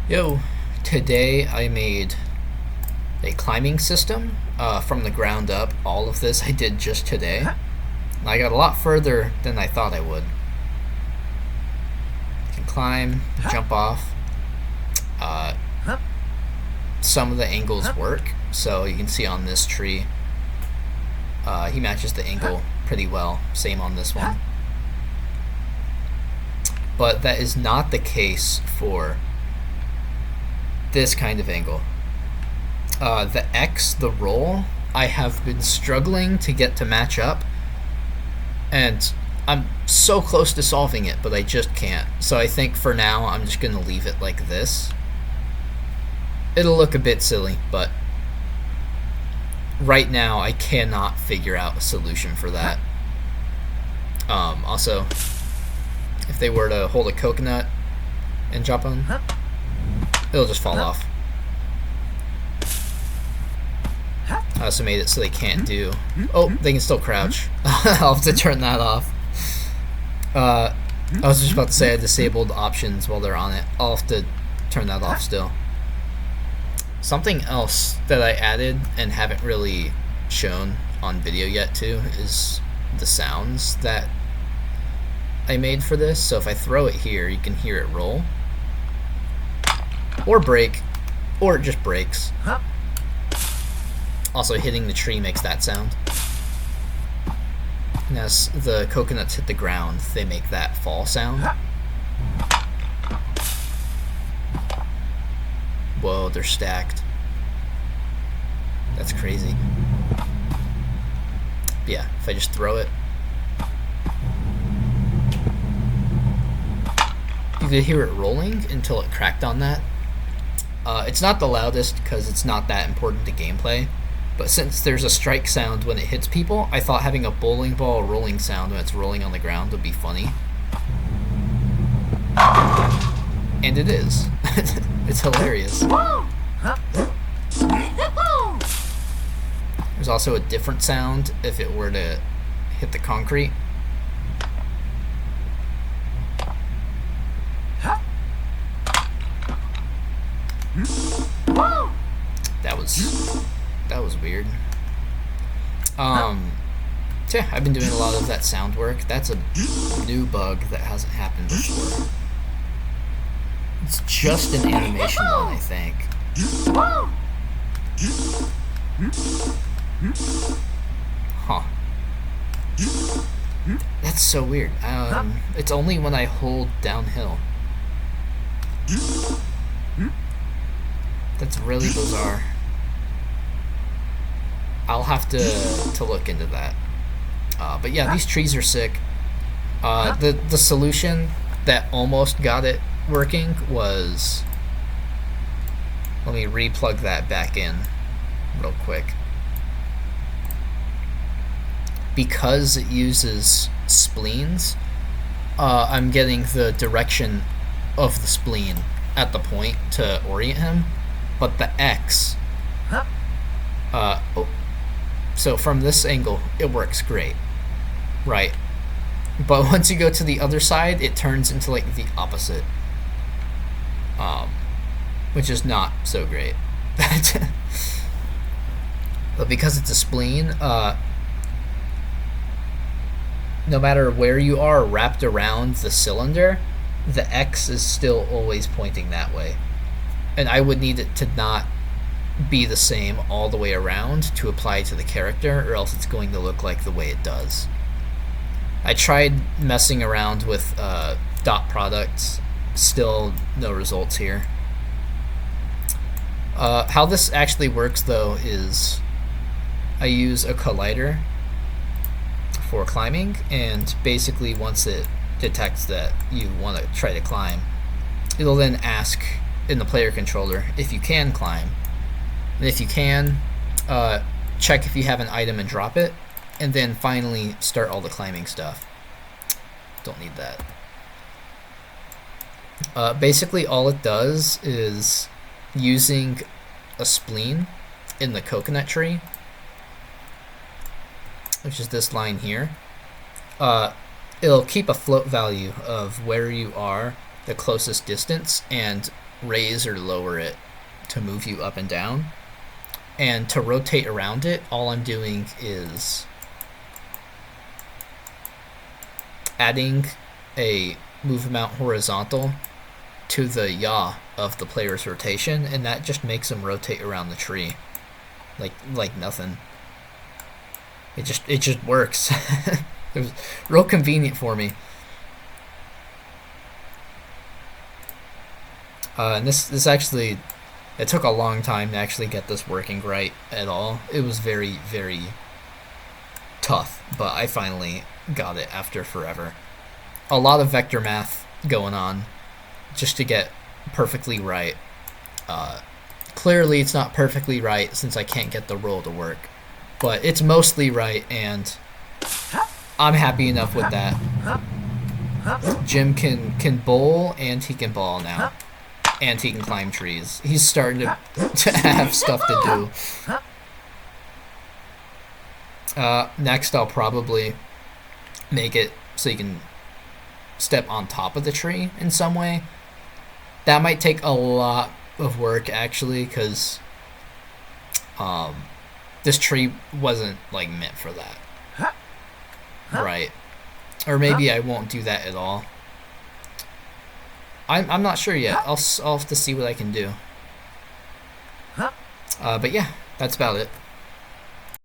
Yo, today I made a climbing system from the ground up. All of this I did just today. And I got a lot further than I thought I would. I can climb, jump off. Uh, some of the angles work, so you can see on this tree, he matches the angle pretty well. Same on this one. But that is not the case for this kind of angle. The X, the roll, I have been struggling to get to match up, and I'm so close to solving it, but I just can't. So I think for now I'm just going to leave it like this. It'll look a bit silly, but right now I cannot figure out a solution for that. Also, if they were to hold a coconut and jump on, it'll just fall off. I also made it so they can't do... Oh, they can still crouch. I'll have to turn that off. I was just about to say I disabled options while they're on it. I'll have to turn that off still. Something else that I added and haven't really shown on video yet too is the sounds that I made for this. So if I throw it here, you can hear it roll. Or break. Or it just breaks. Also, hitting the tree makes that sound. And as the coconuts hit the ground, they make that fall sound. Whoa, they're stacked. That's crazy. Yeah, if I just throw it. You could hear it rolling until it cracked on that. It's not the loudest because it's not that important to gameplay. But since there's a strike sound when it hits people, I thought having a bowling ball rolling sound when it's rolling on the ground would be funny. And it is. It's hilarious. There's also a different sound if it were to hit the concrete. That was weird. Yeah, I've been doing a lot of that sound work. That's a new bug that hasn't happened before. It's just an animation one, I think. Huh. That's so weird. It's only when I hold downhill. That's really bizarre. I'll have to look into that. But yeah, these trees are sick. The solution that almost got it working was... Let me re-plug that back in real quick. Because it uses spleens, I'm getting the direction of the spleen at the point to orient him. But the X... So from this angle, it works great, right? But once you go to the other side, it turns into like the opposite, which is not so great. But because it's a spleen, no matter where you are wrapped around the cylinder, the X is still always pointing that way. And I would need it to not be the same all the way around to apply to the character, or else it's going to look like the way it does. I tried messing around with dot products, still no results here. How this actually works though is I use a collider for climbing, and basically once it detects that you want to try to climb, it'll then ask in the player controller if you can climb. And if you can, check if you have an item and drop it, and then finally start all the climbing stuff. Don't need that. Basically all it does is, using a spleen in the coconut tree, which is this line here, it'll keep a float value of where you are the closest distance, and raise or lower it to move you up and down. And to rotate around it, all I'm doing is adding a move amount horizontal to the yaw of the player's rotation, and that just makes them rotate around the tree like nothing. It just works. It was real convenient for me. And this actually, it took a long time to actually get this working right at all. It was very, very tough, but I finally got it after forever. A lot of vector math going on just to get perfectly right. Clearly it's not perfectly right since I can't get the roll to work, but it's mostly right, and I'm happy enough with that. Jim can bowl, and he can ball now. And he can climb trees. He's starting to have stuff to do. Next, I'll probably make it so you can step on top of the tree in some way. That might take a lot of work, actually, because this tree wasn't like meant for that. Right. Or maybe I won't do that at all. I'm not sure yet. I'll have to see what I can do. But yeah, that's about it.